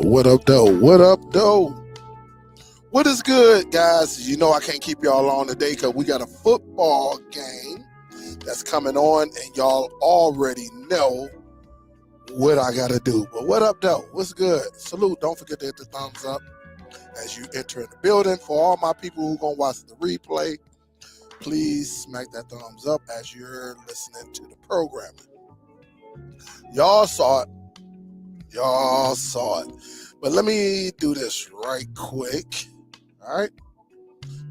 What up, though? What up, though? What is good, guys? You know I can't keep y'all on today because we got a football game that's coming on, and y'all already know what I got to do. But what up, though? What's good? Salute. Don't forget to hit the thumbs up as you enter in the building. For all my people who going to watch the replay, please smack that thumbs up as you're listening to the programming. Y'all saw it. Y'all saw it. But let me do this right quick. All right?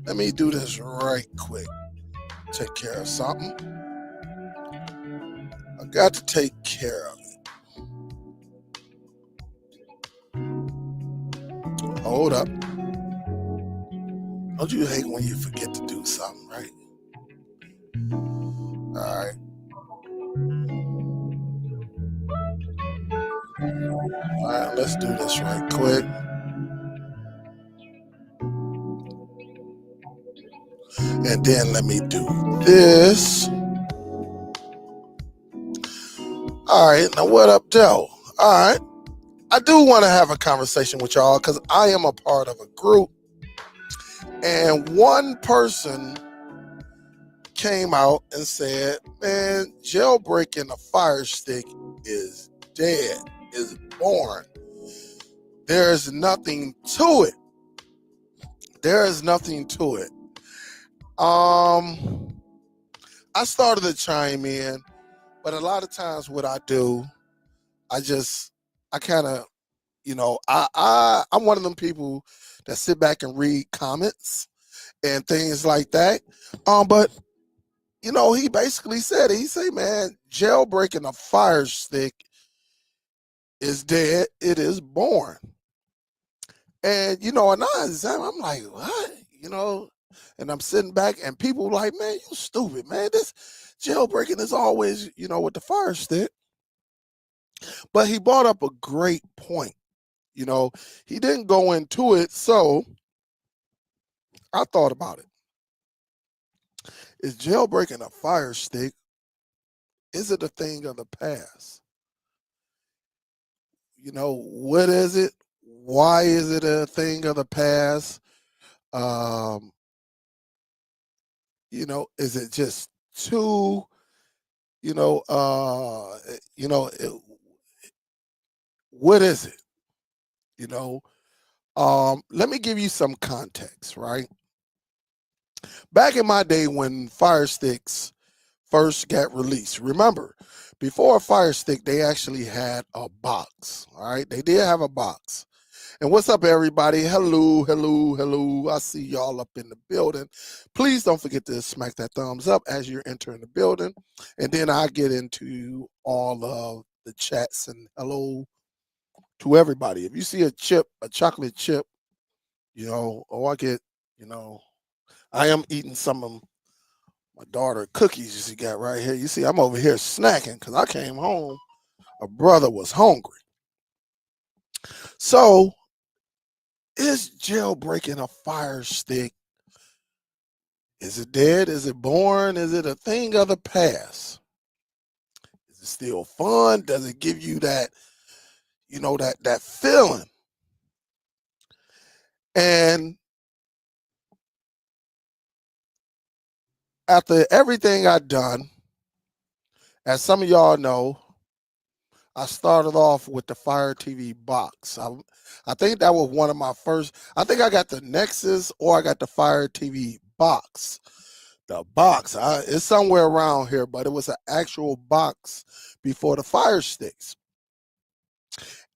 Let me do this right quick. Take care of something. I got to take care of it. Hold up. Don't you hate when you forget to do something, right? All right. All right, let's do this right quick. And then let me do this. All right, now what up, though? All right. I do want to have a conversation with y'all because I am a part of a group. And one person came out and said, man, jailbreaking a Fire Stick is dead, is born. There's nothing to it. There is nothing to it. I started to chime in, but a lot of times what I do, I kind of, I'm one of them people that sit back and read comments and things like that. But he basically said, man, jailbreaking a Fire Stick is dead. It is born. And, and I'm like, what? And I'm sitting back and people like, man, you stupid, man. This jailbreaking is always, with the Fire Stick. But he brought up a great point. He didn't go into it. So I thought about it. Is jailbreaking a Fire Stick? Is it a thing of the past? What is it? Why is it a thing of the past? Is it just too, what is it? Let me give you some context, right? Back in my day when Fire Sticks first got released, remember, before a Fire Stick, they actually had a box, all right? They did have a box. And what's up, everybody? Hello, hello, hello. I see y'all up in the building. Please don't forget to smack that thumbs up as you're entering the building. And then I'll get into all of the chats and hello to everybody. If you see a chip, a chocolate chip, I get, I am eating some of my daughter cookies she got right here. You see, I'm over here snacking because I came home. A brother was hungry. So, is jailbreaking a Fire Stick? Is it dead? Is it born? Is it a thing of the past? Is it still fun? Does it give you that, that feeling? And after everything I've done, as some of y'all know, I started off with the Fire TV box. I think that was one of my first. I think I got the Nexus or I got the Fire TV box. The box, it's somewhere around here, but it was an actual box before the Fire Sticks.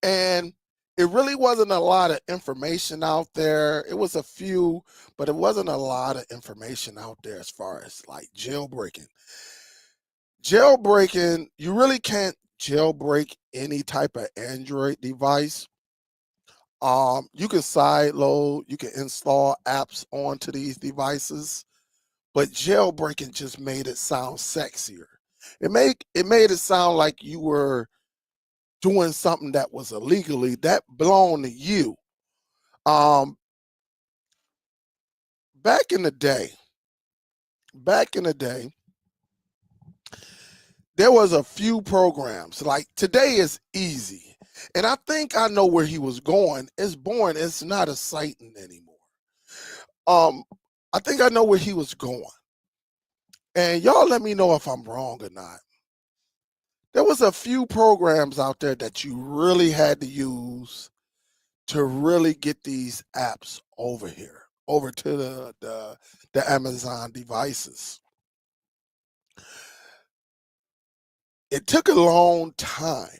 And it really wasn't a lot of information out there. It was a few, but it wasn't a lot of information out there as far as like jailbreaking. Jailbreaking, you really can't jailbreak any type of Android device. You can sideload, you can install apps onto these devices, but jailbreaking just made it sound sexier. It made it sound like you were doing something that was illegally that belonged to you. Back in the day, there was a few programs. Like today is easy. And I think I know where he was going. It's boring. It's not exciting anymore. Um, I think I know where he was going. And y'all let me know if I'm wrong or not. There was a few programs out there that you really had to use to really get these apps over here, over to the Amazon devices. It took a long time,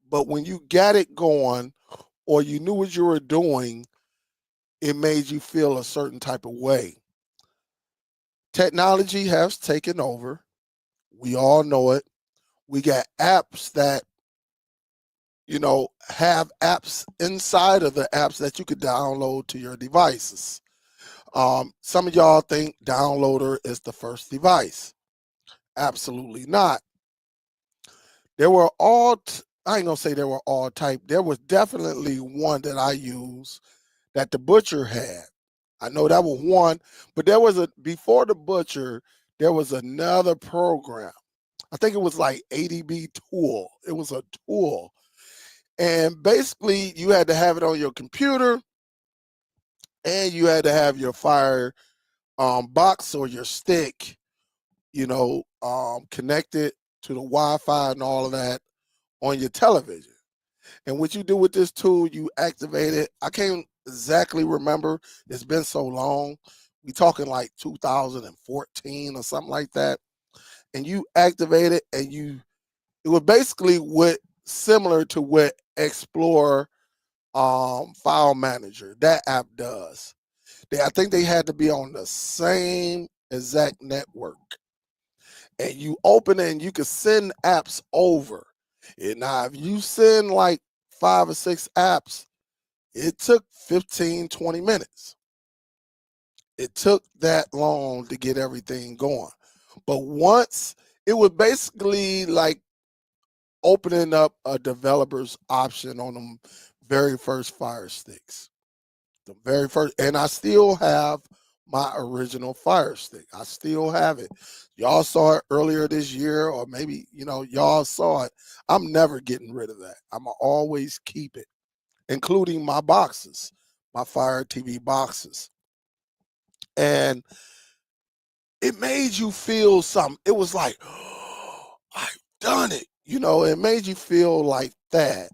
but when you got it going or you knew what you were doing, it made you feel a certain type of way. Technology has taken over. We all know it. We got apps that, have apps inside of the apps that you could download to your devices. Some of y'all think Downloader is the first device. Absolutely not. There were I ain't gonna say they were all type. There was definitely one that I used that the butcher had. I know that was one, but before the butcher, there was another program. I think it was like ADB tool. It was a tool. And basically you had to have it on your computer and you had to have your fire box or your stick, connected to the Wi-Fi and all of that on your television. And what you do with this tool, you activate it. I can't exactly remember. It's been so long. We talking like 2014 or something like that. And you activate it, and it was basically similar to what Explorer File Manager, that app does. I think they had to be on the same exact network. And you open it and you can send apps over. And now if you send like 5 or 6 apps, it took 15, 20 minutes. It took that long to get everything going. But once it was basically like opening up a developer's option on them very first Fire Sticks. The very first, and I still have my original Fire Stick. I still have it. Y'all saw it earlier this year, or maybe, y'all saw it. I'm never getting rid of that. I'm going to always keep it, including my boxes, my Fire TV boxes. And it made you feel something. It was like, oh, I've done it. It made you feel like that.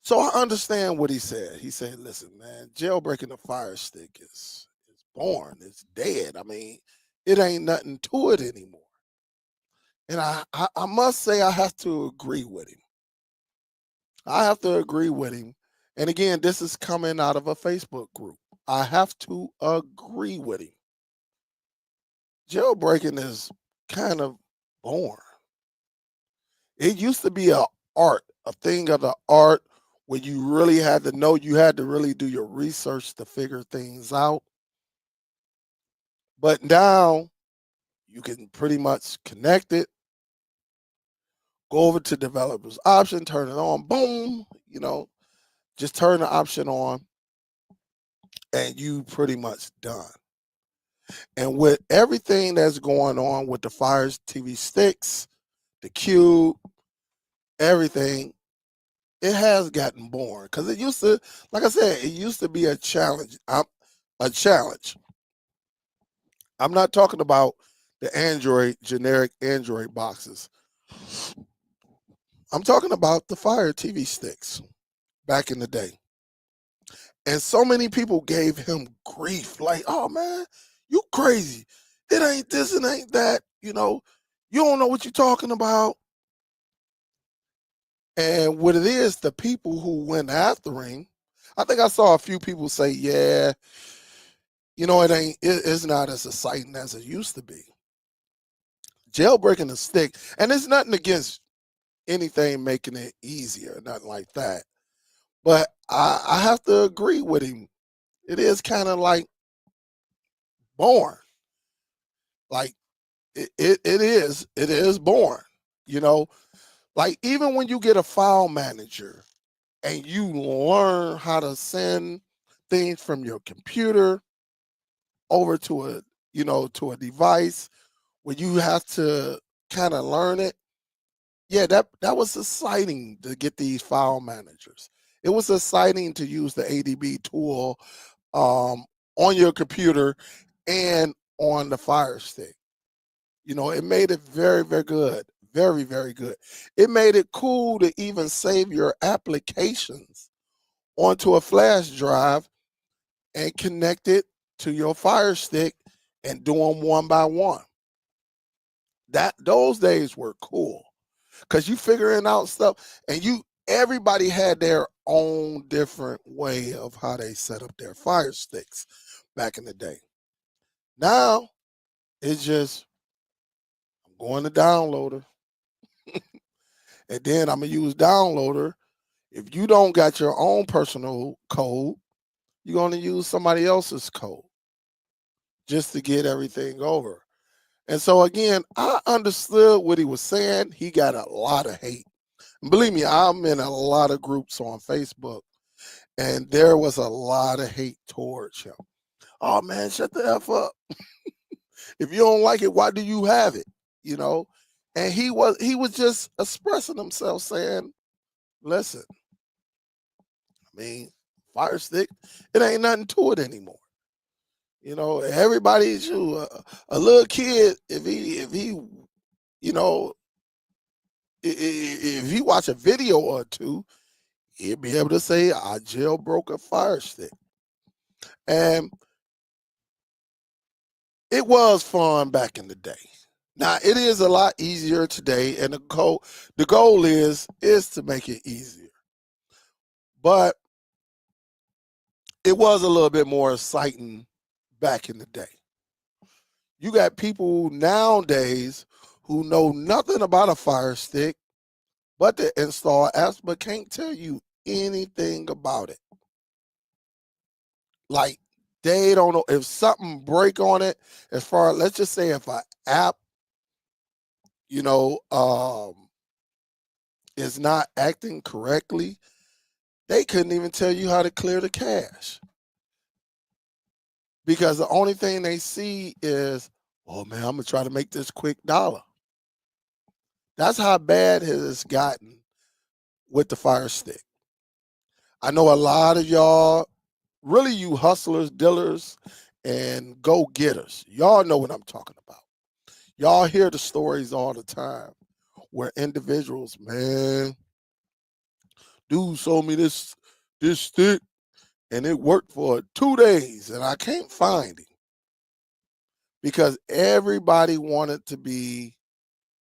So I understand what he said. He said, listen, man, jailbreaking the Fire Stick is born. It's dead. I mean, it ain't nothing to it anymore. And I must say I have to agree with him. I have to agree with him. And again, this is coming out of a Facebook group. I have to agree with him. Jailbreaking is kind of born. It used to be a thing of the art where you really had to know, you had to really do your research to figure things out. But now you can pretty much connect it, go over to developers option, turn it on, boom, just turn the option on and you pretty much done. And with everything that's going on with the Fire TV sticks, the Cube, everything, it has gotten boring because it used to, like I said, it used to be a challenge. A challenge. I'm not talking about the generic Android boxes. I'm talking about the Fire TV sticks back in the day. And so many people gave him grief, like, oh man, you crazy. It ain't this, it ain't that, you don't know what you're talking about. And what it is, the people who went after him, I think I saw a few people say, yeah, it's not as exciting as it used to be. Jailbreaking a stick, and it's nothing against anything making it easier, nothing like that. But I have to agree with him. It is kind of like born. Like it is born. Like even when you get a file manager and you learn how to send things from your computer over to a device where you have to kind of learn it. Yeah, that was exciting to get these file managers. It was exciting to use the ADB tool um, on your computer and on the Fire Stick. It made it very, very good. Very, very good. It made it cool to even save your applications onto a flash drive and connect it to your Fire Stick and do them one by one. Those days were cool because you figuring out stuff, and everybody had their own different way of how they set up their Fire Sticks back in the day. Now it's just I'm going to downloader, and then I'm gonna use downloader. If you don't got your own personal code, you're gonna use somebody else's code just to get everything over. And so again, I understood what he was saying. He got a lot of hate. And believe me, I'm in a lot of groups on Facebook, and there was a lot of hate towards him. Oh man, shut the F up. If you don't like it, why do you have it? You know? And he was just expressing himself saying, listen, I mean, Fire Stick, it ain't nothing to it anymore. Everybody's a little kid, if he you know if he watch a video or two, he'll be able to say I jailbroke a Fire Stick. And it was fun back in the day. Now it is a lot easier today, and the goal is to make it easier. But it was a little bit more exciting back in the day. You got people nowadays who know nothing about a Fire Stick but to install apps, but can't tell you anything about it. Like, they don't know if something break on it. As far, let's just say, if an app, you know, is not acting correctly, they couldn't even tell you how to clear the cache, because the only thing they see is, oh man, I'm gonna try to make this quick dollar. That's how bad it has gotten with the Fire Stick. I know a lot of y'all, really you hustlers, dealers, and go-getters, y'all know what I'm talking about. Y'all hear the stories all the time where individuals, man, dude sold me this stick and it worked for 2 days and I can't find him, because everybody wanted to be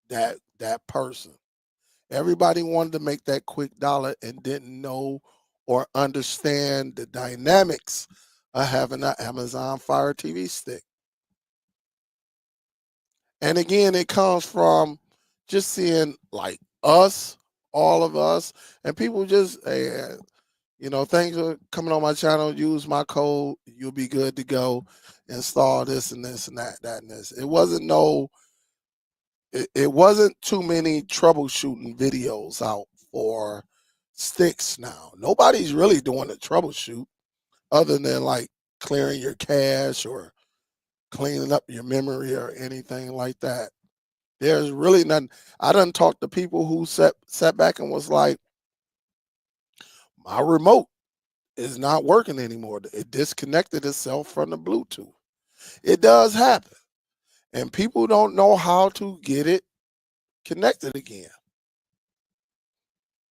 that person. Everybody wanted to make that quick dollar and didn't know or understand the dynamics of having an Amazon Fire TV stick. And again, it comes from just seeing, like, us, all of us, and people just, hey, thanks for coming on my channel. Use my code. You'll be good to go. Install this and this and that and this. It wasn't too many troubleshooting videos out for sticks now. Nobody's really doing a troubleshoot other than like clearing your cache or cleaning up your memory or anything like that. There's really nothing. I done talked to people who sat back and was like, my remote is not working anymore. It disconnected itself from the Bluetooth. It does happen. And people don't know how to get it connected again.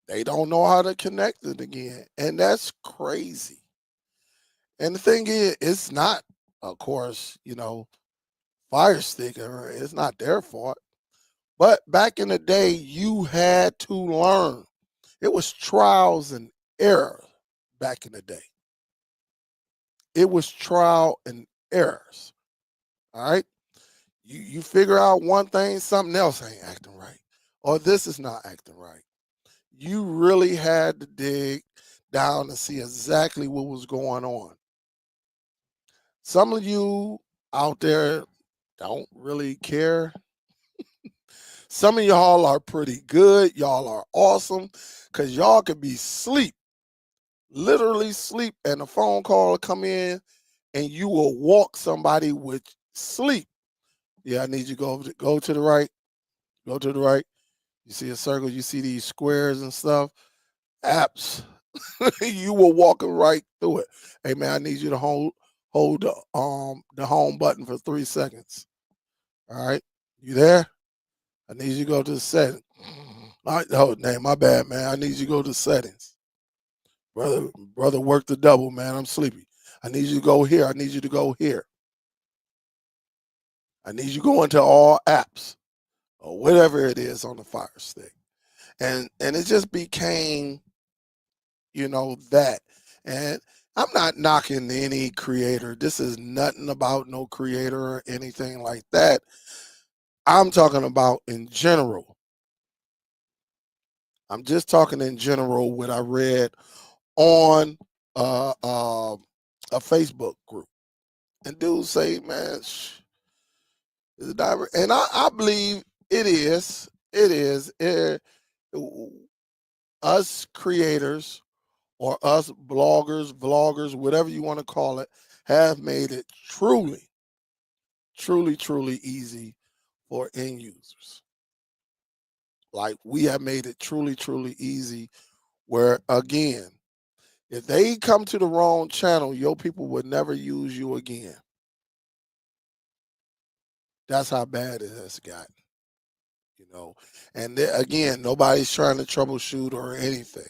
They don't know how to connect it again. And that's crazy. And the thing is, it's not, of course, Fire Stick, or it's not their fault. But back in the day, you had to learn. It was trials and error back in the day. It was trial and errors. All right. You figure out one thing, something else ain't acting right, or this is not acting right. You really had to dig down to see exactly what was going on. Some of you out there don't really care. Some of y'all are pretty good. Y'all are awesome, because y'all could be sleep, literally sleep, and a phone call will come in and you will walk somebody with sleep. Yeah, I need you to go to the right, go to the right. You see a circle, you see these squares and stuff, apps. You were walking right through it. Hey man, I need you to hold the home button for 3 seconds. All right. You there? I need you to go to the settings. All right, oh name, my bad, man. I need you to go to settings. Brother, work the double, man. I'm sleepy. I need you to go here. I need you to go here. I need you to go into all apps or whatever it is on the Fire Stick. And it just became, that. And I'm not knocking any creator. This is nothing about no creator or anything like that. I'm talking about in general. I'm just talking in general what I read on a Facebook group. And dudes say, man, it's a diver. And I believe it is. It is. Us creators or us bloggers, vloggers, whatever you want to call it, have made it truly, truly, truly easy for end users. Like we have made it truly, truly easy where, again, if they come to the wrong channel, your people would never use you again. That's how bad it has gotten, And again, nobody's trying to troubleshoot or anything,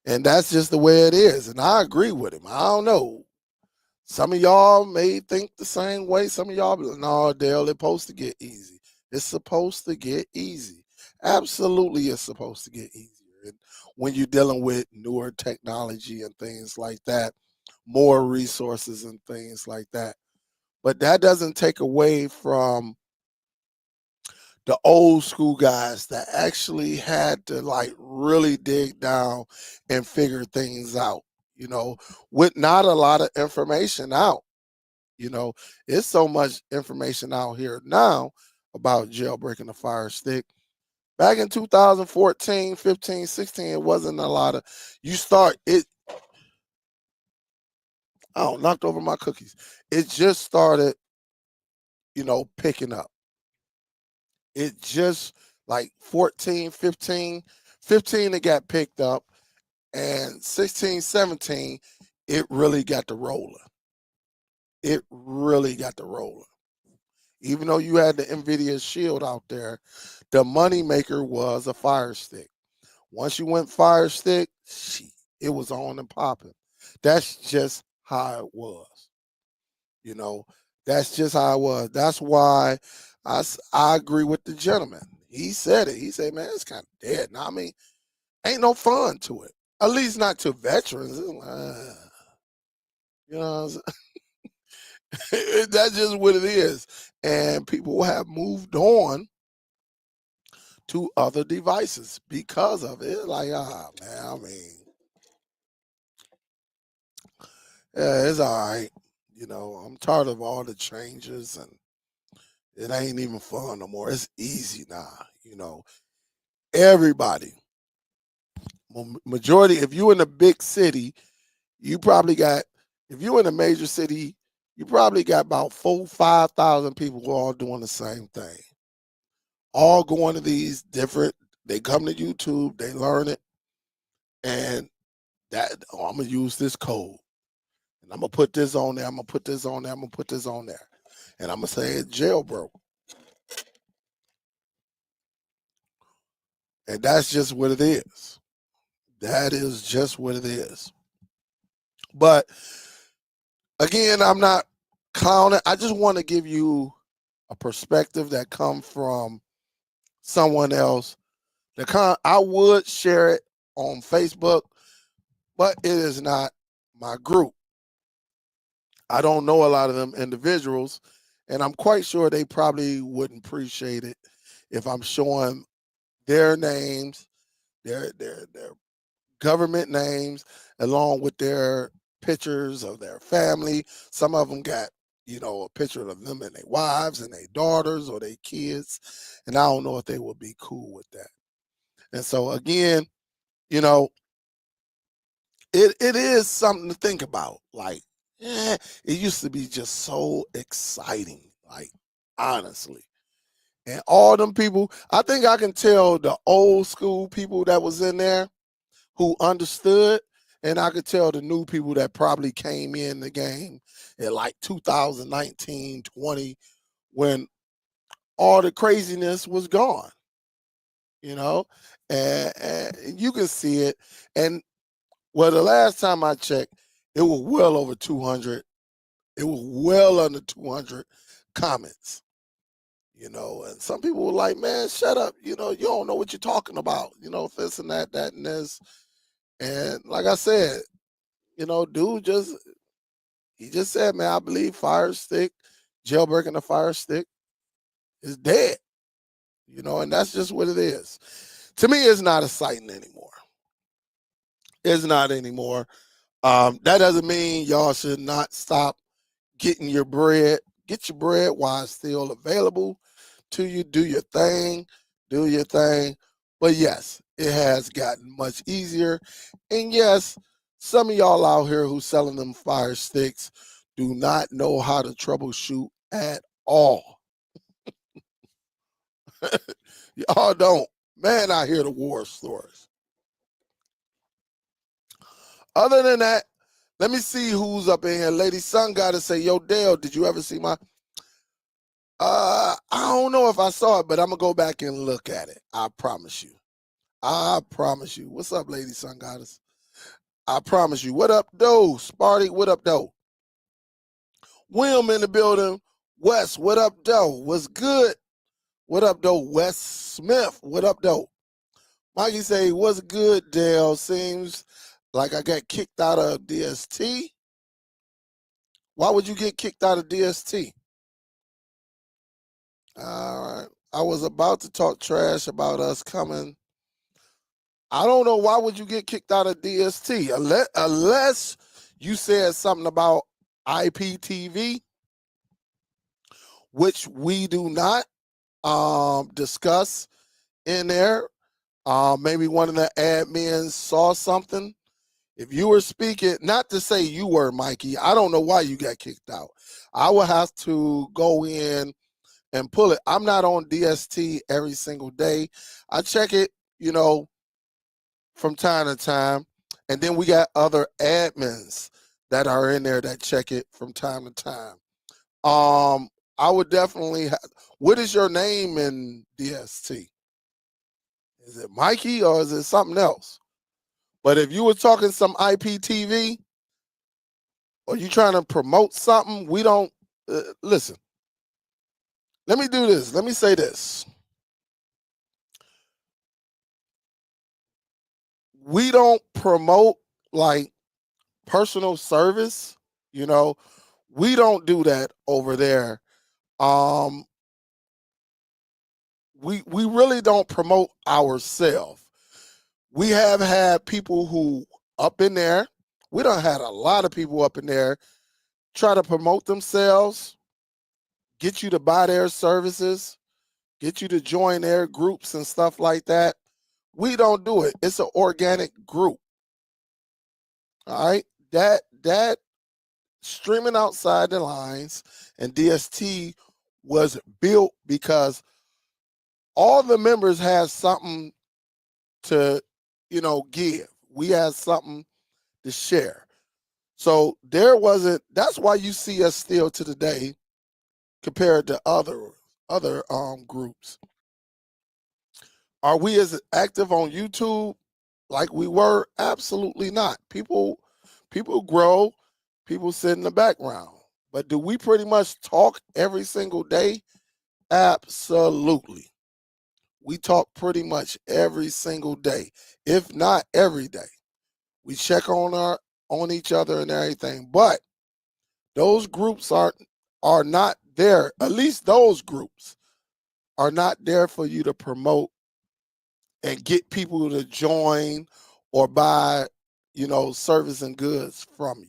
And that's just the way it is. And I agree with him. I don't know. Some of y'all may think the same way. Some of y'all be like, no, Dale, it's supposed to get easy. It's supposed to get easy. Absolutely, it's supposed to get easier. And when you're dealing with newer technology and things like that, more resources and things like that. But that doesn't take away from the old school guys that actually had to like really dig down and figure things out, with not a lot of information out. It's so much information out here now about jailbreaking the Fire Stick. Back in 2014, 15, 16, it wasn't a lot of, you start it. Oh, knocked over my cookies. It just started, picking up. It just like 14, 15, 15, it got picked up, and 16, 17, it really got the rolling. It really got the rolling. Even though you had the NVIDIA Shield out there, the money maker was a Fire Stick. Once you went Fire Stick, it was on and popping. That's just how it was. That's just how it was. That's why I agree with the gentleman. He said it. He said, man, it's kind of dead. Now, I mean, ain't no fun to it. At least not to veterans. You know, that's just what it is. And people have moved on to other devices because of it. Like, man, I mean, yeah, it's all right. I'm tired of all the changes and it ain't even fun no more. It's easy now. Everybody, majority, if you in a big city, you probably got, if you in a major city, you probably got about 5,000 people who are all doing the same thing. All going to these different, they come to YouTube, they learn it, and I'm gonna use this code. And I'm gonna put this on there, I'm gonna put this on there, I'm gonna put this on there. And I'm gonna say it's jailbroke. And that's just what it is. That is just what it is. But again, I'm not clowning. I just want to give you a perspective that comes from someone else. I would share it on Facebook, but it is not my group. I don't know a lot of them individuals, and I'm quite sure they probably wouldn't appreciate it if I'm showing their names, their government names, along with their pictures of their family. Some of them got, a picture of them and their wives and their daughters or their kids. And I don't know if they would be cool with that. And so again, it is something to think about. Like, it used to be just so exciting. Like, honestly, And all them people, I think I can tell the old school people that was in there who understood, and I could tell the new people that probably came in the game in like 2019, 20, when all the craziness was gone, you know, and you can see it. And well, the last time I checked, it was well over 200. It was well under 200 comments, and some people were like, man, shut up. You don't know what you're talking about, this and that, that and this. And like I said, dude he just said, man, I believe Fire Stick, jailbreaking the Fire Stick is dead, and that's just what it is. To me, it's not exciting anymore. It's not anymore. That doesn't mean y'all should not stop getting your bread. Get your bread while it's still available to you. Do your thing. Do your thing. But yes, it has gotten much easier. And yes, some of y'all out here who selling them Fire Sticks do not know how to troubleshoot at all. Y'all don't. Man, I hear the war stories. Other than that, let me see who's up in here. Lady Sun got to say, yo, Dale, did you ever see my... I don't know if I saw it, but I'm going to go back and look at it. I promise you. I promise you. What's up, Lady Sun Goddess? I promise you. What up, though? Sparty, what up, though? William in the building. Wes, what up, though? What's good? What up, though? Wes Smith, what up, though? Mikey say, what's good, Dale? Seems like I got kicked out of DST. Why would you get kicked out of DST? All right. I was about to talk trash about us coming. I don't know. Why would you get kicked out of DST? Unless you said something about IPTV, which we do not discuss in there. Maybe one of the admins saw something. If you were speaking, not to say you were, Mikey, I don't know why you got kicked out. I will have to go in and pull it. I'm not on DST every single day. I check it, from time to time. And then we got other admins that are in there that check it from time to time. I would definitely what is your name in DST? Is it Mikey or is it something else? But if you were talking some IPTV or you trying to promote something, we don't listen. Let me do this. Let me say this. We don't promote like personal service, we don't do that over there. We really don't promote ourselves. We have had people who up in there, we done had a lot of people up in there try to promote themselves, get you to buy their services, get you to join their groups and stuff like that. We don't do it. It's an organic group. All right. That streaming outside the lines and DST was built because all the members had something to, give. We had something to share. So that's why you see us still to the day compared to other groups. Are we as active on YouTube like we were? Absolutely not. People grow, people sit in the background. But do we pretty much talk every single day? Absolutely. We talk pretty much every single day, if not every day. We check on each other and everything. But those groups are not there. At least those groups are not there for you to promote and get people to join or buy, service and goods from you.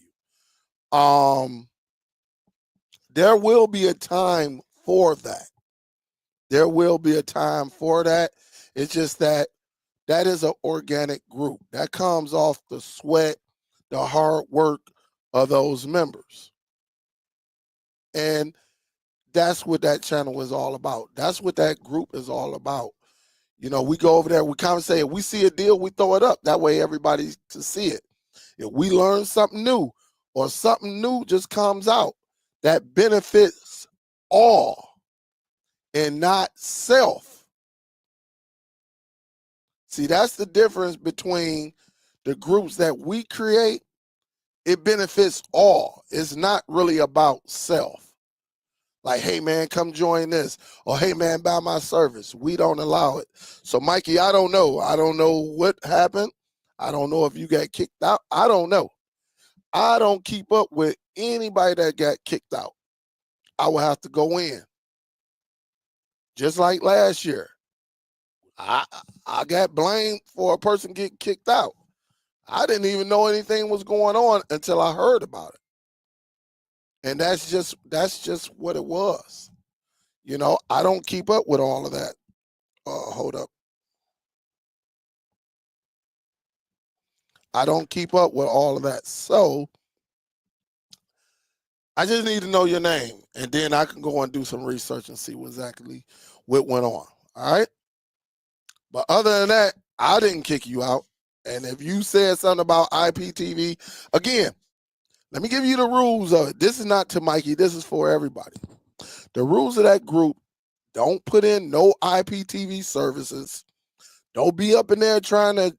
There will be a time for that. There will be a time for that. It's just that is an organic group. That comes off the sweat, the hard work of those members. And that's what that channel is all about. That's what that group is all about. You know, we go over there, we conversate. If we see a deal, we throw it up. That way everybody can see it. If we learn something new or something new just comes out that benefits all and not self. See, that's the difference between the groups that we create. It benefits all. It's not really about self. Like, hey, man, come join this. Or, hey, man, buy my service. We don't allow it. So, Mikey, I don't know. I don't know what happened. I don't know if you got kicked out. I don't know. I don't keep up with anybody that got kicked out. I will have to go in. Just like last year. I got blamed for a person getting kicked out. I didn't even know anything was going on until I heard about it. And that's just what it was. You know, I don't keep up with all of that. Hold up. I don't keep up with all of that. So I just need to know your name, and then I can go and do some research and see exactly what went on. All right. But other than that, I didn't kick you out. And if you said something about IPTV, again, let me give you the rules of it. This is not to Mikey. This is for everybody. The rules of that group: don't put in no IPTV services. Don't be up in there trying to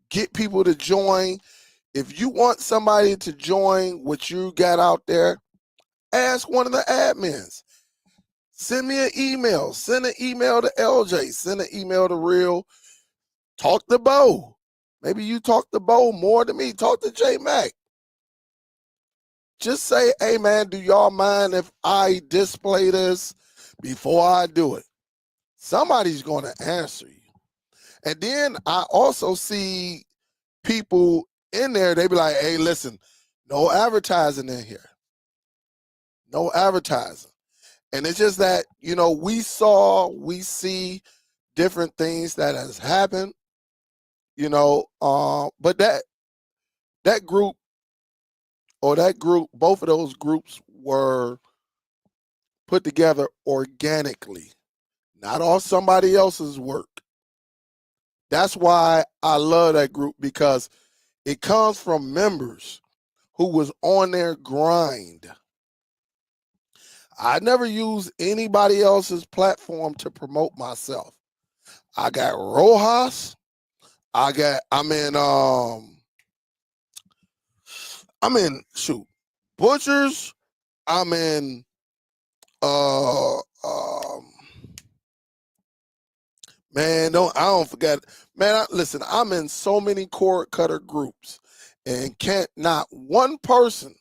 get people to join. If you want somebody to join what you got out there, ask one of the admins. Send me an email. Send an email to LJ. Send an email to Real. Talk to Bo. Maybe you talk to Bo more than me. Talk to J Mac. Just say, hey, man, do y'all mind if I display this before I do it? Somebody's going to answer you. And then I also see people in there, they be like, hey, listen, no advertising in here. No advertising. And it's just that, you know, we see different things that has happened, you know, but that group, both of those groups were put together organically, not all somebody else's work. That's why I love that group, because it comes from members who was on their grind. I never use anybody else's platform to promote myself. I got Rojas. I'm in Butchers. I'm in man, I don't forget. Man, listen, I'm in so many cord cutter groups, and can't one person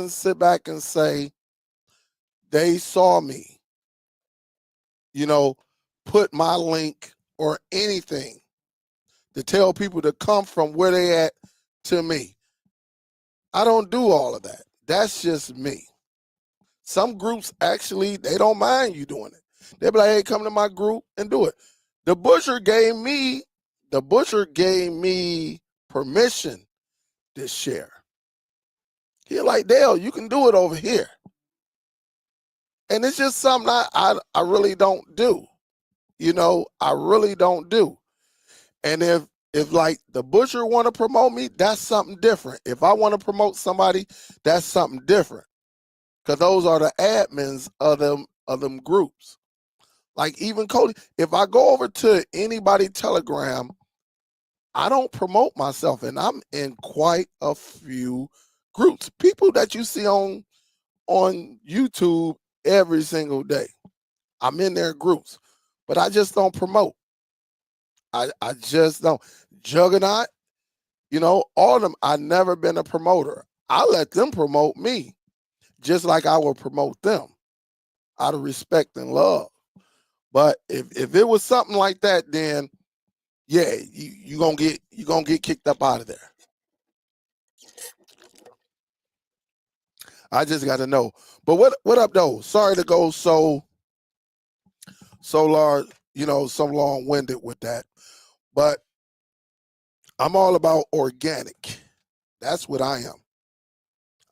sit back and say they saw me, you know, put my link or anything to tell people to come from where they at to me. I don't do all of that. That's just me. Some groups actually, they don't mind you doing it. They be like, hey, come to my group and do it. The Butcher gave me permission to share. He like, Dale, you can do it over here. And it's just something I really don't do. You know, I really don't do. And if like the Butcher want to promote me, that's something different. If I want to promote somebody, that's something different. Because those are the admins of them groups. Like even Cody, if I go over to anybody Telegram, I don't promote myself, and I'm in quite a few groups. People that you see on YouTube every single day. I'm in their groups, but I just don't promote. I just don't. Juggernaut, you know, all of them, I've never been a promoter. I let them promote me, just like I will promote them out of respect and love. But if it was something like that, then yeah, you're gonna get kicked up out of there. I just got to know. But what up though? Sorry to go so large, you know, so long-winded with that. But I'm all about organic. That's what I am.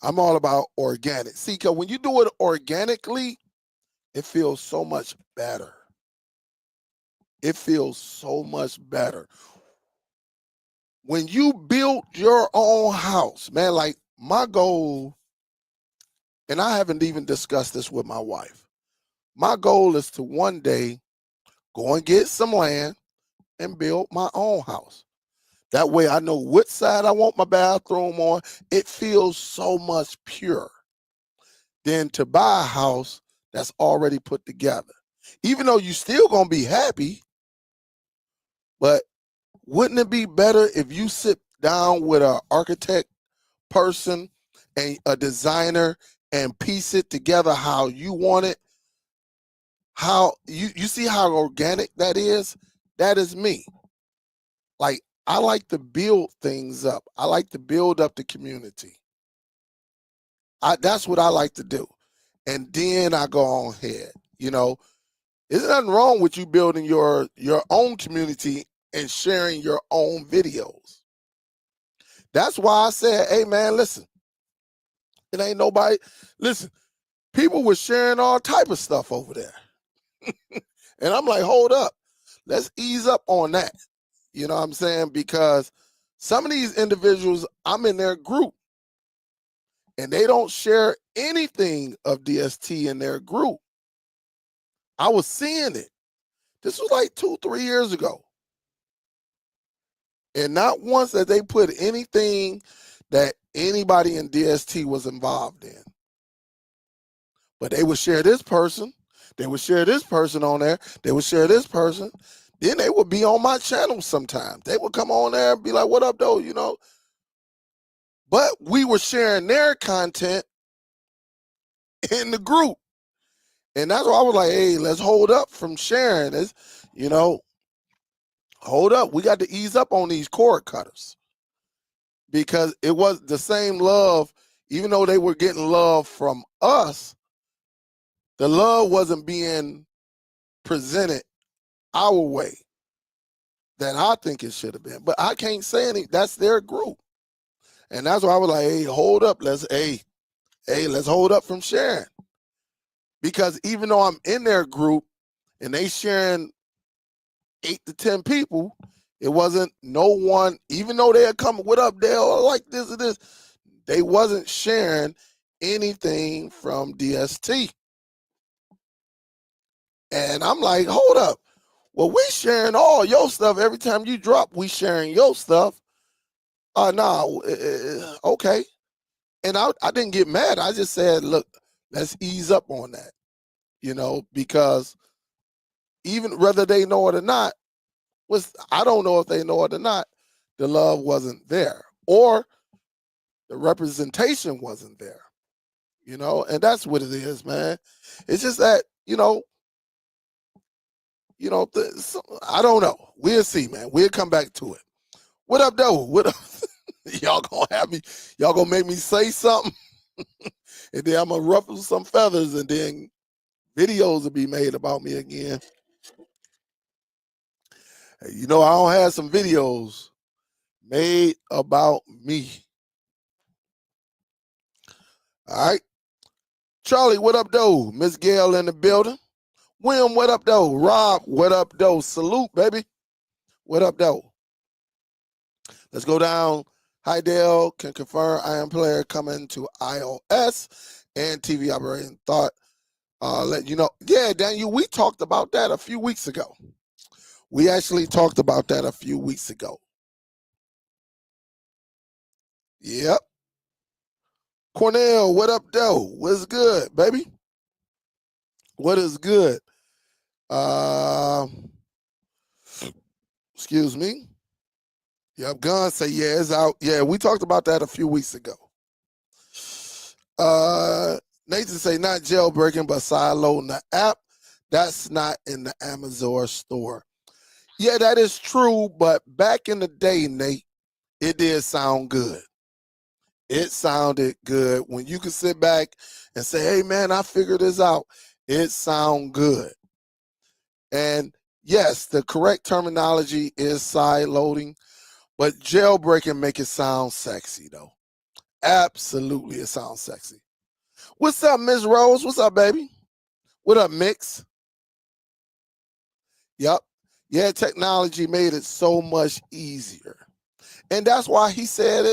I'm all about organic. See, because when you do it organically, it feels so much better. It feels so much better. When you build your own house, man, like my goal, and I haven't even discussed this with my wife. My goal is to one day go and get some land and build my own house. That way I know which side I want my bathroom on. It feels so much pure than to buy a house that's already put together. Even though you still gonna be happy, but wouldn't it be better if you sit down with an architect person and a designer and piece it together how you want it? How you see how organic that is? That is me. Like, I like to build things up. I like to build up the community. That's what I like to do. And then I go on ahead. There's nothing wrong with you building your own community and sharing your own videos. That's why I said, hey man, listen, it ain't nobody. Listen, people were sharing all type of stuff over there. And I'm like, hold up. Let's ease up on that. You know what I'm saying? Because some of these individuals, I'm in their group and they don't share anything of DST in their group. I was seeing it. This was like 2-3 years ago. And not once that they put anything that anybody in DST was involved in. But they would share this person. They would share this person on there. They would share this person. Then they would be on my channel sometimes. They would come on there and be like, what up, though, But we were sharing their content in the group. And that's why I was like, hey, let's hold up from sharing this, hold up. We got to ease up on these cord cutters. Because it was the same love, even though they were getting love from us, the love wasn't being presented our way that I think it should have been. But I can't say anything. That's their group. And that's why I was like, hey, hold up. Let's hold up from sharing. Because even though I'm in their group and they sharing 8 to 10 people, it wasn't no one, even though they're coming, what up, Dale? I like this and this. They wasn't sharing anything from DST. And I'm like, hold up. Well, we sharing all your stuff. Every time you drop, we sharing your stuff. Okay. And I didn't get mad. I just said, look, let's ease up on that, because even whether they know it or not, I don't know if they know it or not, the love wasn't there or the representation wasn't there, and that's what it is, man. It's just that, I don't know. We'll see, man. We'll come back to it. What up, though? What up? Y'all gonna make me say something, and then I'm gonna ruffle some feathers, and then videos will be made about me again. Hey, I don't have some videos made about me. All right. Charlie, what up, though? Miss Gail in the building. William, what up, though? Rob, what up, though? Salute, baby. What up, though? Let's go down. Hi, Dale. Can confirm I am player coming to iOS and TV operating. Thought let you know. Yeah, Daniel, we talked about that a few weeks ago. We actually talked about that a few weeks ago. Yep. Cornell, what up, though? What's good, baby? What is good? Excuse me. Yep, Gun say, yeah, it's out. Yeah, we talked about that a few weeks ago. Nathan say, not jailbreaking, but sideloading the app. That's not in the Amazon store. Yeah, that is true, but back in the day, Nate, it did sound good. It sounded good. When you could sit back and say, hey, man, I figured this out. It sound good. And yes, the correct terminology is side loading, but jailbreaking make it sound sexy, though. Absolutely, it sounds sexy. What's up, Miss Rose? What's up, baby? What up, Mix? Yep. Yeah, technology made it so much easier. And that's why he said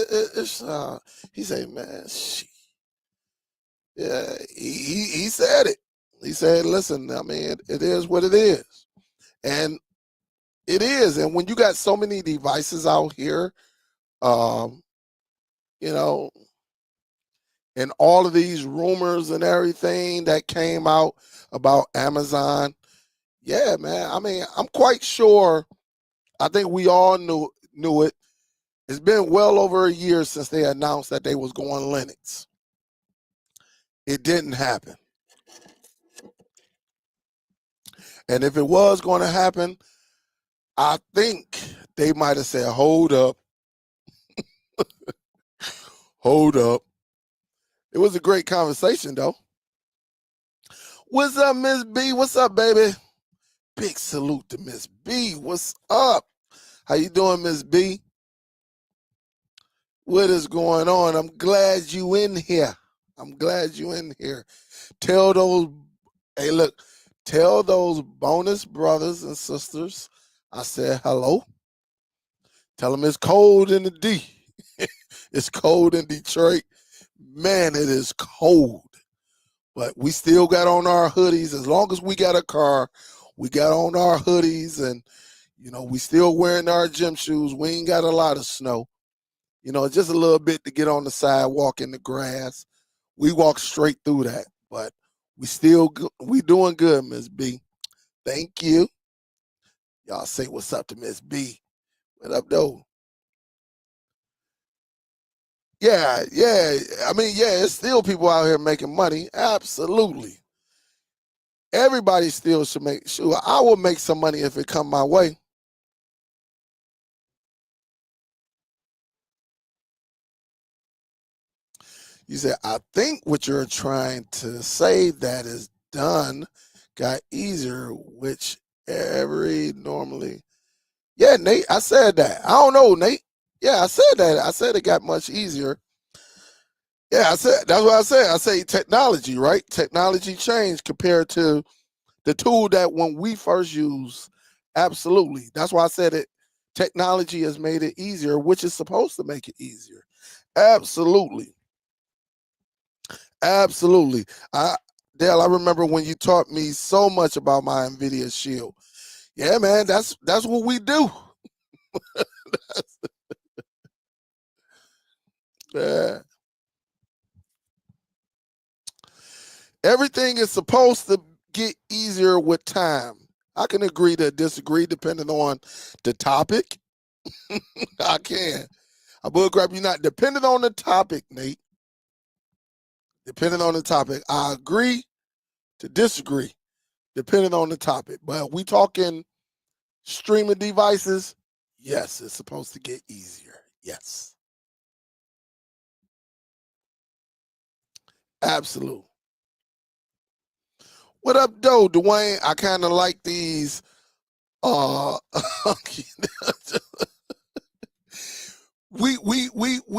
he said, man, yeah, he said it. He said, listen, I mean, it is what it is. And it is. And when you got so many devices out here, um, you know, and all of these rumors and everything that came out about Amazon, yeah, man. I mean, I'm quite sure. I think we all knew it. It's been well over a year since they announced that they was going Linux. It didn't happen. And if it was going to happen, I think they might have said, hold up. Hold up. It was a great conversation, though. What's up, Miss B? What's up, baby? Big salute to Miss B. What's up? How you doing, Miss B? What is going on? I'm glad you in here. I'm glad you in here. Tell those, hey, look, tell those bonus brothers and sisters I said hello. Tell them it's cold in the D. It's cold in Detroit. Man, it is cold. But we still got on our hoodies. As long as we got a car, we got on our hoodies, and we still wearing our gym shoes. We ain't got a lot of snow. Just a little bit to get on the sidewalk in the grass. We walk straight through that, but we doing good, Miss B. Thank you. Y'all say what's up to Miss B. What up, though? Yeah, yeah. I mean, yeah, it's still people out here making money. Absolutely. Everybody still should make sure. I will make some money if it come my way. You said, I think what you're trying to say that is done got easier, which every normally. Yeah, Nate, I said that. I don't know, Nate. Yeah, I said that. I said it got much easier. Yeah, I said that's what I said. I say technology, right? Technology changed compared to the tool that when we first used. Absolutely. That's why I said it. Technology has made it easier, which is supposed to make it easier. Absolutely. Absolutely. Dale, I remember when you taught me so much about my NVIDIA Shield. Yeah, man, that's what we do. Yeah. Everything is supposed to get easier with time. I can agree to disagree depending on the topic. I can. I will grab you not depending on the topic, Nate. Depending on the topic. I agree to disagree depending on the topic. But we talking streaming devices, yes, it's supposed to get easier. Yes. Absolute. What up, though, Dwayne? I kind of like these. We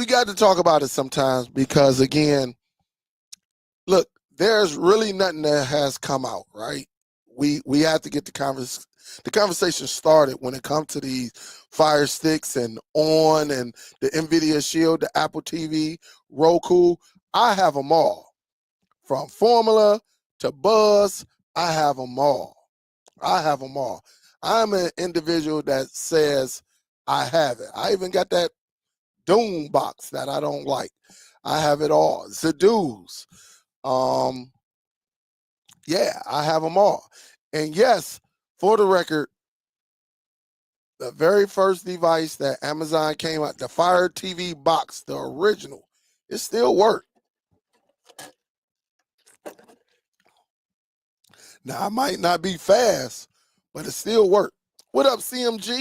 got to talk about it sometimes because again, look, there's really nothing that has come out, right? We have to get the conversation started when it comes to these Fire Sticks and On and the NVIDIA Shield, the Apple TV, Roku. I have them all. From Formula to Buzz, I have them all. I have them all. I'm an individual that says I have it. I even got that Doom box that I don't like. I have it all. Zadoos. Yeah, I have them all. And yes, for the record, the very first device that Amazon came out, the Fire TV box, the original, it still worked. Now, I might not be fast, but it still worked. What up, CMG?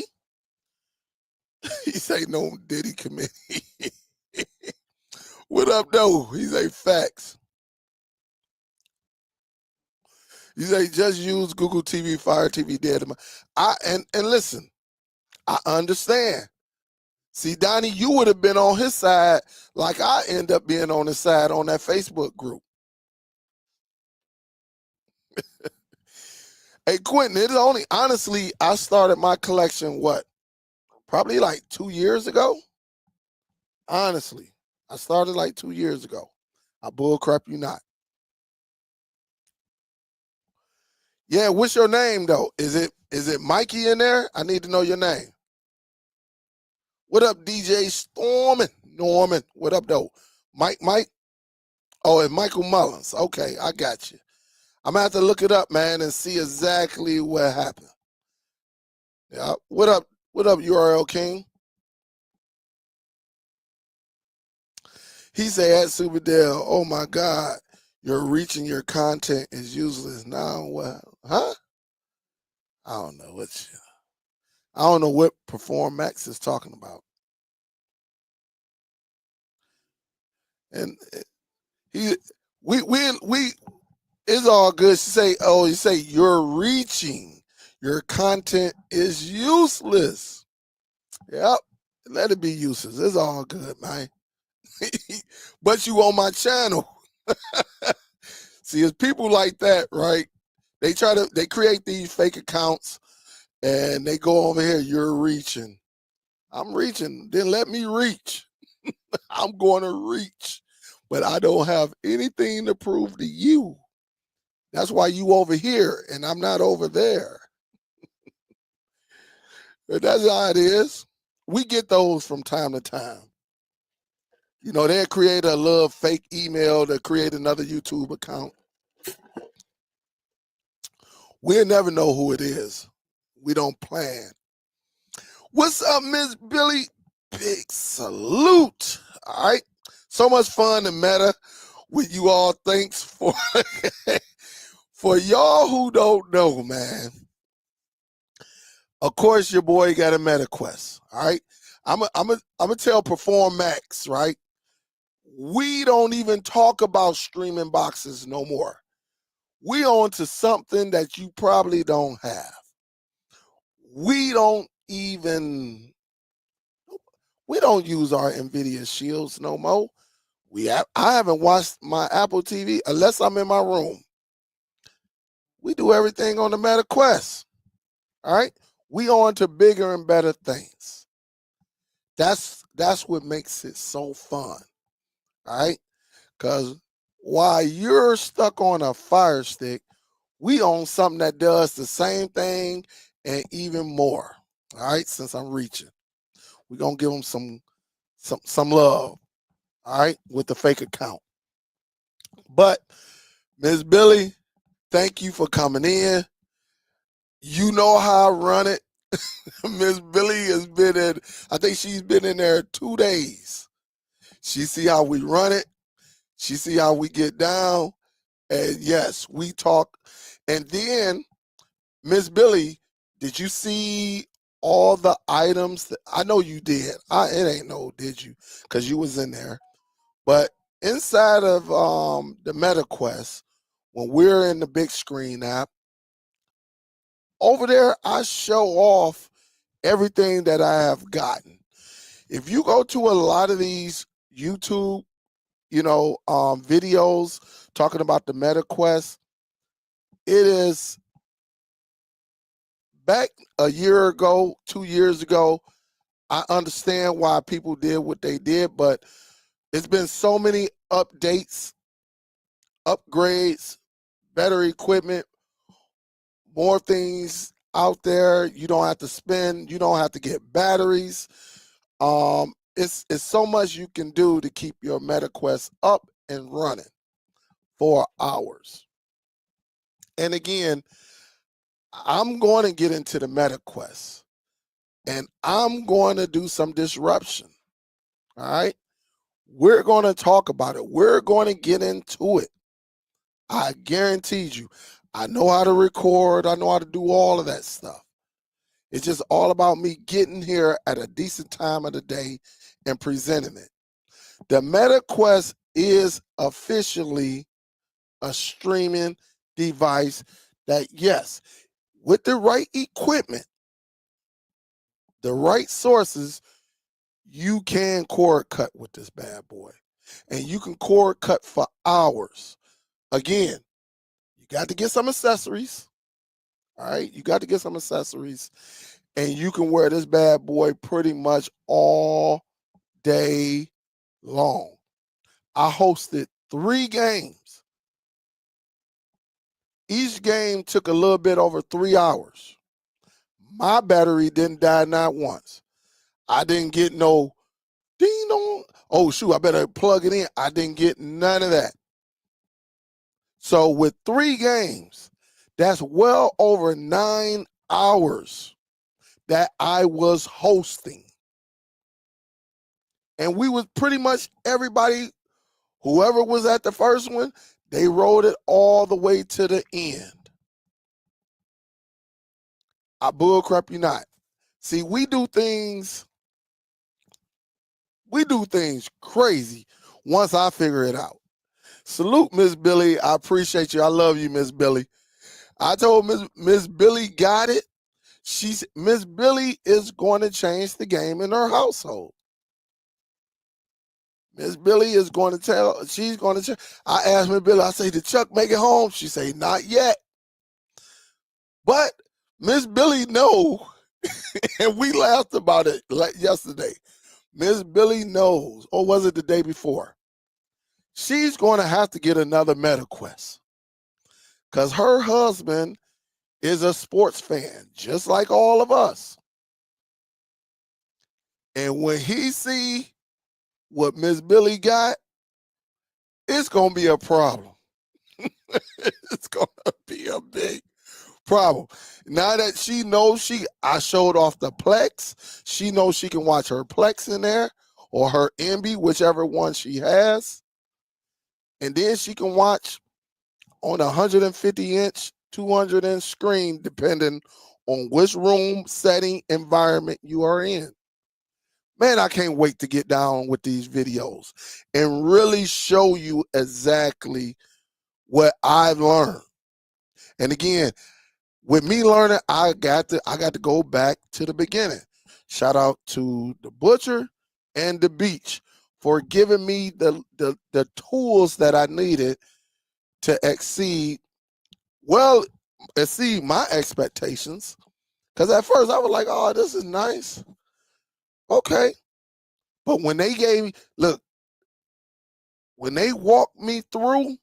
He say no Diddy committee. What up, though? He say facts. You say just use Google TV, Fire TV, dead. And listen, I understand. See, Donnie, you would have been on his side like I end up being on his side on that Facebook group. Hey, Quentin, it's only, honestly, I started my collection, what, probably like 2 years ago? Honestly, I started like 2 years ago. I bullcrap you not. Yeah, what's your name, though? Is it Mikey in there? I need to know your name. What up, DJ Stormin? Norman, what up, though? Mike? Oh, it's Michael Mullins. Okay, I got you. I'm going to have to look it up, man, and see exactly what happened. Yeah. What up, URL King? He said at Superdell, oh my God, you're reaching your content is useless. Now what? Huh? I don't know what Perform Max is talking about. And we it's all good. You say you're reaching. Your content is useless. Yep. Let it be useless. It's all good, man. But you on my channel. See, it's people like that, right? They create these fake accounts and they go over here, you're reaching. I'm reaching. Then let me reach. I'm going to reach. But I don't have anything to prove to you. That's why you over here and I'm not over there. But that's how it is. We get those from time to time. You know, they'll create a little fake email to create another YouTube account. We'll never know who it is. We don't plan. What's up, Miss Billy? Big salute. All right. So much fun and meta with you all. Thanks for for y'all who don't know, man. Of course, your boy got a meta quest. All right. I'm gonna tell Perform Max, right? We don't even talk about streaming boxes no more. We on to something that you probably don't have. We don't use our NVIDIA shields no more. I haven't watched my Apple TV unless I'm in my room. We do everything on the Meta Quest. All right. We on to bigger and better things. That's what makes it so fun. All right. Because while you're stuck on a Fire Stick, we own something that does the same thing and even more. All right. Since I'm reaching, we're gonna give them some love. All right, with the fake account. But Ms. Billy, thank you for coming in. You know how I run it. Miss Billy has been in, I think she's been in there 2 days. She see how we run it. She see how we get down. And yes, we talk. And then, Miss Billy, did you see all the items? I know you did. It ain't no, did you? Because you was in there. But inside of the MetaQuest, when we're in the big screen app, over there, I show off everything that I have gotten. If you go to a lot of these YouTube, videos talking about the MetaQuest, it is back a year ago, 2 years ago. I understand why people did what they did, but it's been so many updates, upgrades, better equipment, more things out there. You don't have to spend, you don't have to get batteries. It's so much you can do to keep your MetaQuest up and running for hours. And again, I'm going to get into the MetaQuest and I'm going to do some disruption. All right. We're going to talk about it. We're going to get into it. I guarantee you. I know how to record. I know how to do all of that stuff. It's just all about me getting here at a decent time of the day and presenting it. The MetaQuest is officially a streaming device that, yes, with the right equipment, the right sources, you can cord cut with this bad boy. And you can cord cut for hours. Again, you got to get some accessories. All right, you got to get some accessories. And you can wear this bad boy pretty much all day long. I hosted 3 games. Each game took a little bit over 3 hours. My battery didn't die not once. I didn't get no ding dong. Oh, shoot, I better plug it in. I didn't get none of that. So with 3 games, that's well over 9 hours that I was hosting. And we was pretty much everybody, whoever was at the first one, they rode it all the way to the end. I bullcrap you not. See, we do things crazy once I figure it out. Salute, Miss Billy. I appreciate you. I love you, Miss Billy. I told Miss Billy got it. Miss Billy is going to change the game in her household. Miss Billy is going to she's going to I asked Miss Billy, I say, did Chuck make it home? She say, not yet. But Miss Billy know, and we laughed about it yesterday. Miss Billy knows, or was it the day before? She's going to have to get another MetaQuest because her husband is a sports fan, just like all of us. And when he see what Miss Billy got, it's going to be a problem. It's going to be a big problem. Now that she knows I showed off the Plex, she knows she can watch her Plex in there or her Envy, whichever one she has. And then she can watch on a 150-inch, 200-inch screen, depending on which room, setting, environment you are in. Man, I can't wait to get down with these videos and really show you exactly what I've learned. And again, with me learning, I got to go back to the beginning. Shout out to the Butcher and the Beach for giving me the tools that I needed to exceed my expectations. Because at first I was like, oh, this is nice. Okay. But when they when they walked me through,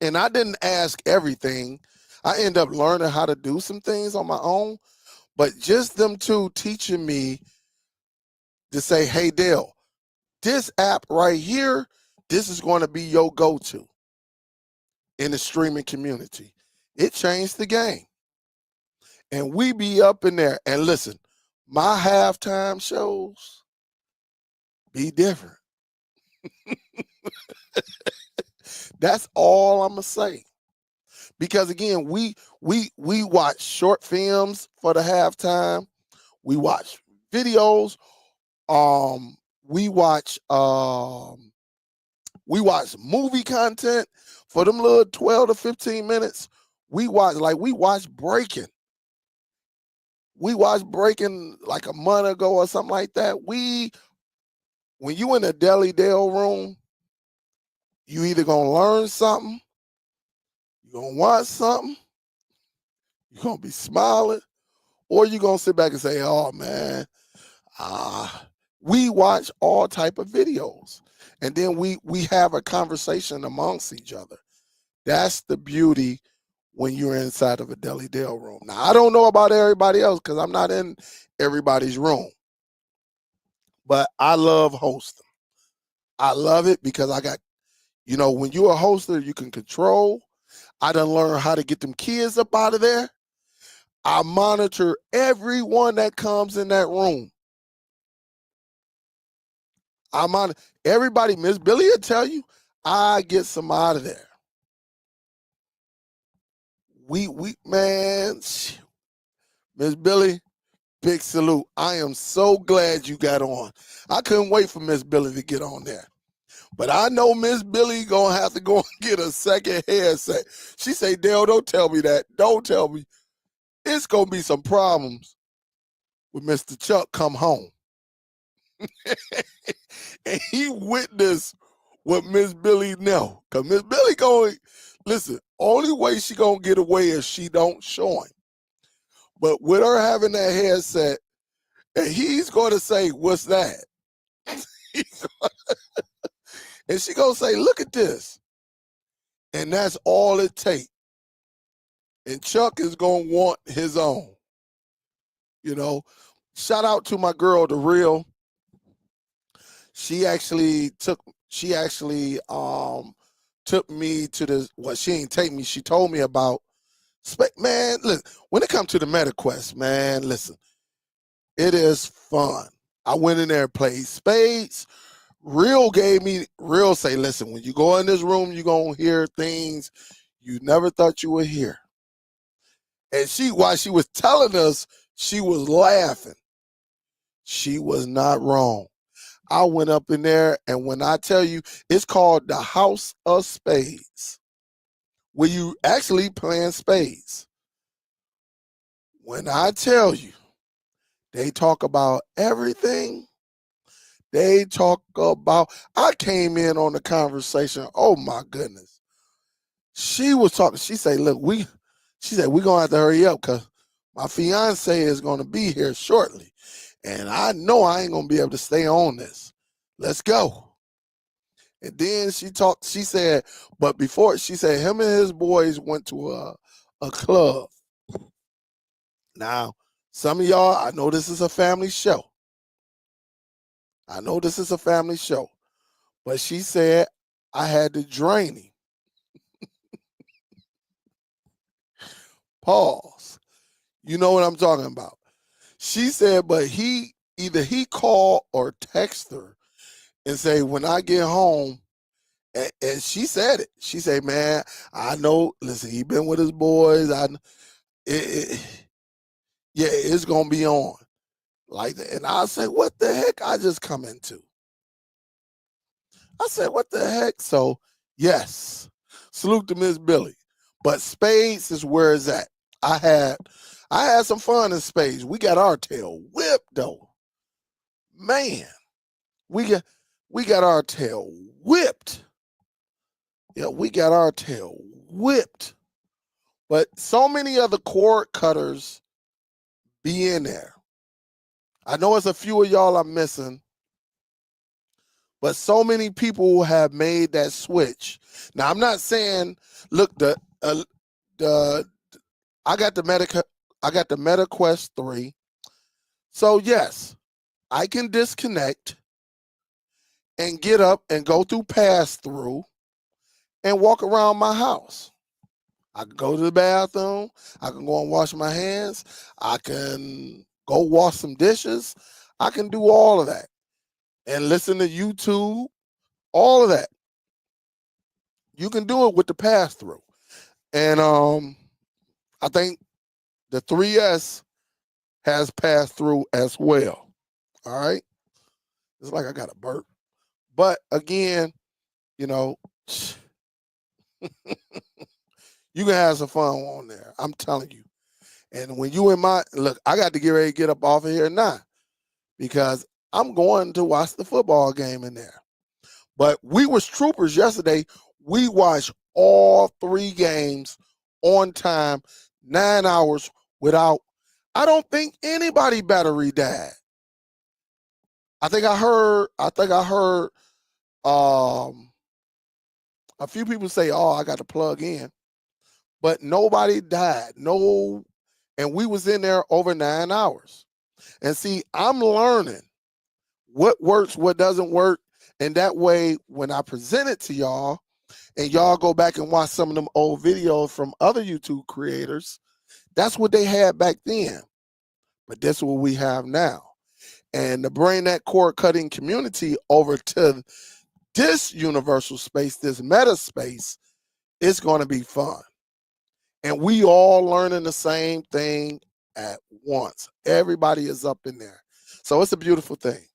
and I didn't ask everything, I ended up learning how to do some things on my own. But just them two teaching me to say, hey, Dale, this app right here, this is going to be your go-to in the streaming community. It changed the game. And we be up in there. And listen, my halftime shows be different. That's all I'm going to say. Because again, we watch short films for the halftime. We watch videos. We watch movie content for them little 12 to 15 minutes. We watch Breaking. We watched Breaking like a month ago or something like that. When you in a Deli Dale room, you either gonna learn something, you're gonna watch something, you're gonna be smiling, or you're gonna sit back and say, oh man, we watch all type of videos. And then we have a conversation amongst each other. That's the beauty when you're inside of a Deli Dale room. Now, I don't know about everybody else because I'm not in everybody's room. But I love hosting. I love it because I got, when you're a hoster, you can control. I done learned how to get them kids up out of there. I monitor everyone that comes in that room. I monitor everybody. Miss Billy will tell you, I get some out of there. Man, Miss Billy, big salute. I am so glad you got on. I couldn't wait for Miss Billy to get on there. But I know Miss Billy gonna have to go and get a second headset. She say, Dale, don't tell me that. Don't tell me. It's gonna be some problems with Mr. Chuck come home. And he witnessed what Miss Billy know. Because Miss Billy going, listen, only way she going to get away is she don't show him. But with her having that headset, and he's going to say, what's that? And she going to say, look at this. And that's all it takes. And Chuck is going to want his own. You know, shout out to my girl, the Real. She actually took me to the, well, she ain't take me, she told me about, man, listen, when it comes to the MetaQuest, man, listen, it is fun. I went in there and played spades. Real say, listen, when you go in this room, you're going to hear things you never thought you would hear. And while she was telling us, she was laughing. She was not wrong. I went up in there, and when I tell you, it's called the House of Spades, where you actually playing spades. When I tell you, they talk about everything. They talk about, I came in on the conversation. Oh my goodness. She was talking, she said, look, we're going to have to hurry up because my fiance is going to be here shortly. And I know I ain't going to be able to stay on this. Let's go. And then she said, but before, she said him and his boys went to a club. Now, some of y'all, I know this is a family show. But she said I had to drain him. Pause. You know what I'm talking about. She said, but either he called or text her and say, when I get home, and she said it. She said, man, I know, listen, he been with his boys. It's going to be on. Like that. And I said, what the heck I just come into? I said, what the heck? So, yes, salute to Miss Billy. But spades is where it's at. I had some fun in spades. We got our tail whipped, though. Man, we got our tail whipped. Yeah, we got our tail whipped. But so many other cord cutters be in there. I know it's a few of y'all I'm missing, but so many people have made that switch. Now, I'm not saying, look, I got the MetaQuest 3. So yes, I can disconnect and get up and go through pass-through and walk around my house. I can go to the bathroom. I can go and wash my hands. I can go wash some dishes. I can do all of that and listen to YouTube, all of that. You can do it with the pass-through. And I think the 3S has pass-through as well. All right. It's like I got a burp. But again, you know, you can have some fun on there. I'm telling you. And when you look, I got to get ready to get up off of here now because I'm going to watch the football game in there. But we was troopers yesterday. We watched all 3 games on time, 9 hours without, I don't think anybody battery died. I think I heard a few people say, oh, I got to plug in. But nobody died. No, and we was in there over 9 hours. And see, I'm learning what works, what doesn't work. And that way, when I present it to y'all, and y'all go back and watch some of them old videos from other YouTube creators, that's what they had back then. But that's what we have now. And to bring that cord cutting community over to this universal space, this meta space, it's going to be fun. And we all learning the same thing at once. Everybody is up in there. So it's a beautiful thing.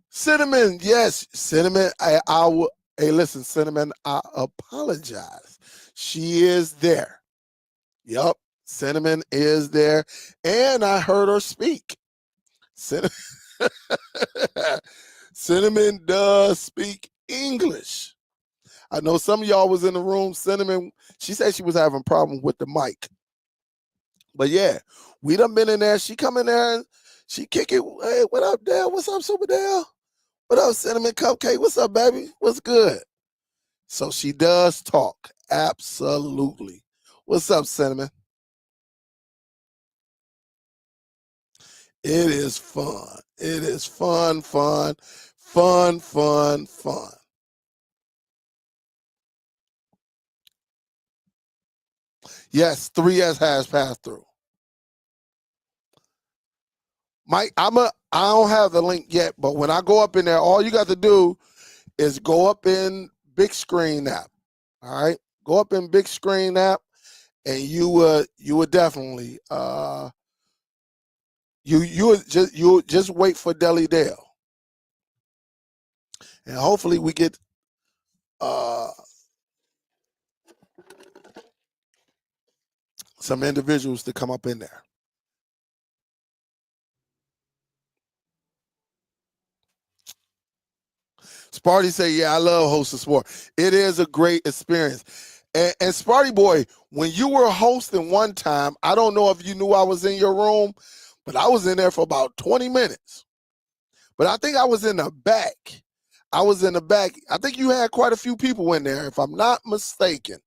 Cinnamon, yes, Cinnamon, hey, listen, Cinnamon, I apologize. She is there. Yup, Cinnamon is there. And I heard her speak. Cinnamon does speak English. I know some of y'all was in the room. Cinnamon, she said she was having problems with the mic. But yeah, we done been in there. She come in there and she kick it. Hey, what up, Dale? What's up, Superdell? What up, Cinnamon Cupcake? What's up, baby? What's good? So she does talk. Absolutely. What's up, Cinnamon? It is fun. It is fun, fun, fun, fun, fun. Yes, 3S has passed through. Mike, I don't have the link yet, but when I go up in there, all you got to do is go up in big screen app. All right. Go up in big screen app and you would definitely you would just wait for Deli Dale. And hopefully we get some individuals to come up in there. Sparty say, yeah, I love hosting sport. It is a great experience. And Sparty boy, when you were hosting one time, I don't know if you knew I was in your room, but I was in there for about 20 minutes. But I think I was in the back. I was in the back. I think you had quite a few people in there. If I'm not mistaken,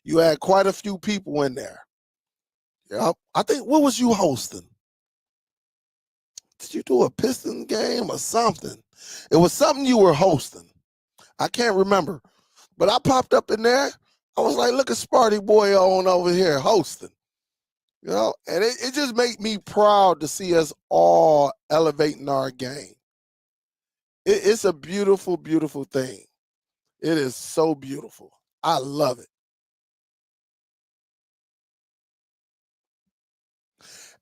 you had quite a few people in there. Yeah. I think, what was you hosting? Did you do a Pistons game or something? It was something you were hosting. I can't remember. But I popped up in there. I was like, look at Sparty boy on over here hosting. You know, and it just made me proud to see us all elevating our game. It's a beautiful, beautiful thing. It is so beautiful. I love it.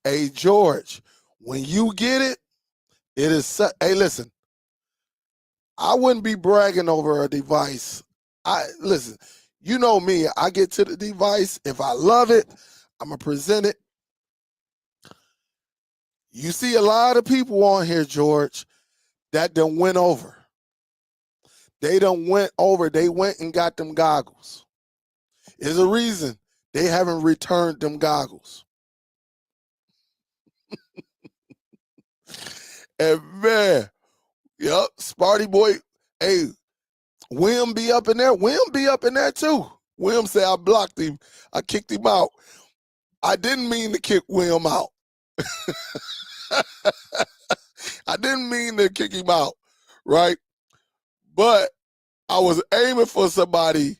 Hey, George, when you get it, it is, hey, listen, I wouldn't be bragging over a device. Listen, you know me, I get to the device. If I love it, I'm going to present it. You see a lot of people on here, George, that done went over. They done went over. They went and got them goggles. There's a reason they haven't returned them goggles. And man, yep, Sparty boy, hey, William be up in there. William be up in there too. William said I blocked him. I kicked him out. I didn't mean to kick William out. I didn't mean to kick him out, right? But I was aiming for somebody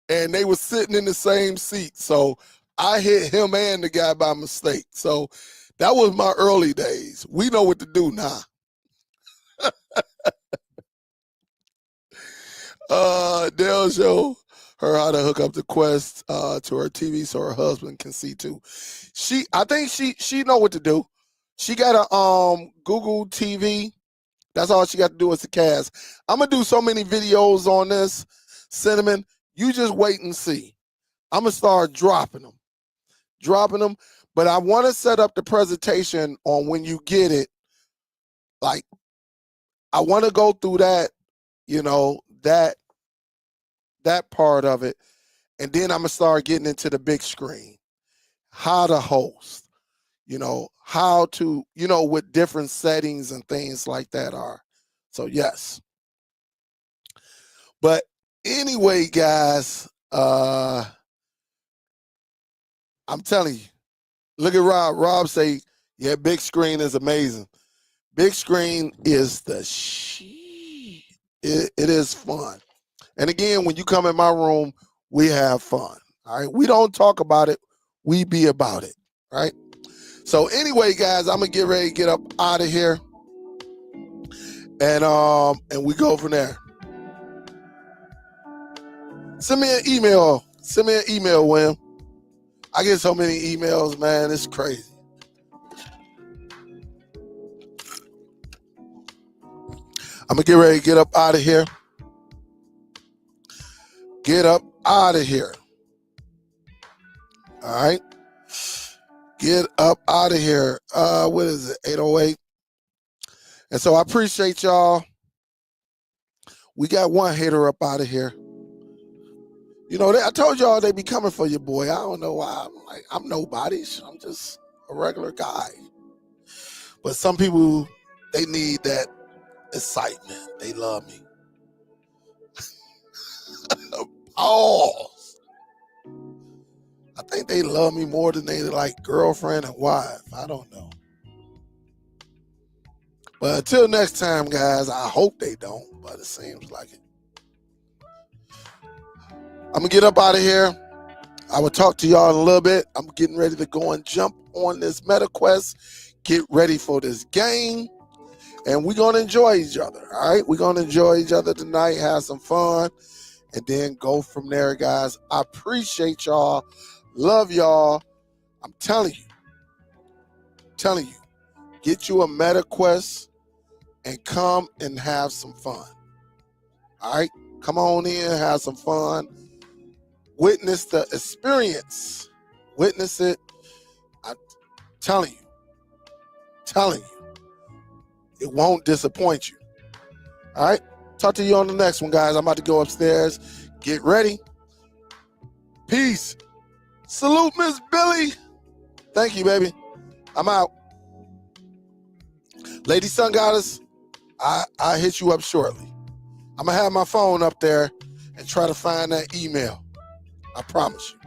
and they were sitting in the same seat. So I hit him and the guy by mistake. So that was my early days. We know what to do now. Dale show her how to hook up the Quest to her TV so her husband can see too. I think she know what to do. She got a Google TV. That's all she got to do is to cast. I'm gonna do so many videos on this, Cinnamon. You just wait and see. I'm gonna start dropping them. But I want to set up the presentation on when you get it. Like, I want to go through that, you know, that part of it, and then I'm gonna start getting into the big screen, how to host, you know, how to, you know, what different settings and things like that are. So yes. But anyway, guys, I'm telling you, look at Rob. Rob say, yeah, big screen is amazing. Big screen is the shit. It is fun. And again, when you come in my room, we have fun. All right. We don't talk about it. We be about it. Right. So anyway, guys, I'm gonna get ready to get up out of here. And we go from there. Send me an email. Send me an email, Wim. I get so many emails, man. It's crazy. I'm gonna get ready to get up out of here. Get up out of here. All right. Get up out of here. What is it? 808. And so I appreciate y'all. We got one hater up out of here. You know, I told y'all they be coming for your boy. I don't know why. I'm nobody. I'm just a regular guy. But some people, they need that excitement. They love me. Pause. I think they love me more than they like girlfriend and wife. I don't know. But until next time, guys, I hope they don't, but it seems like it. I'm going to get up out of here. I will talk to y'all in a little bit. I'm getting ready to go and jump on this meta quest, get ready for this game, and we're going to enjoy each other, all right? We're going to enjoy each other tonight, have some fun, and then go from there, guys. I appreciate y'all. Love y'all. I'm telling you, get you a meta quest and come and have some fun, all right? Come on in, have some fun. Witness the experience. Witness it. I'm telling you, it won't disappoint you. All right? Talk to you on the next one, guys. I'm about to go upstairs. Get ready. Peace. Salute, Miss Billy. Thank you, baby. I'm out. Lady Sun Goddess, I'll hit you up shortly. I'm going to have my phone up there and try to find that email. I promise you.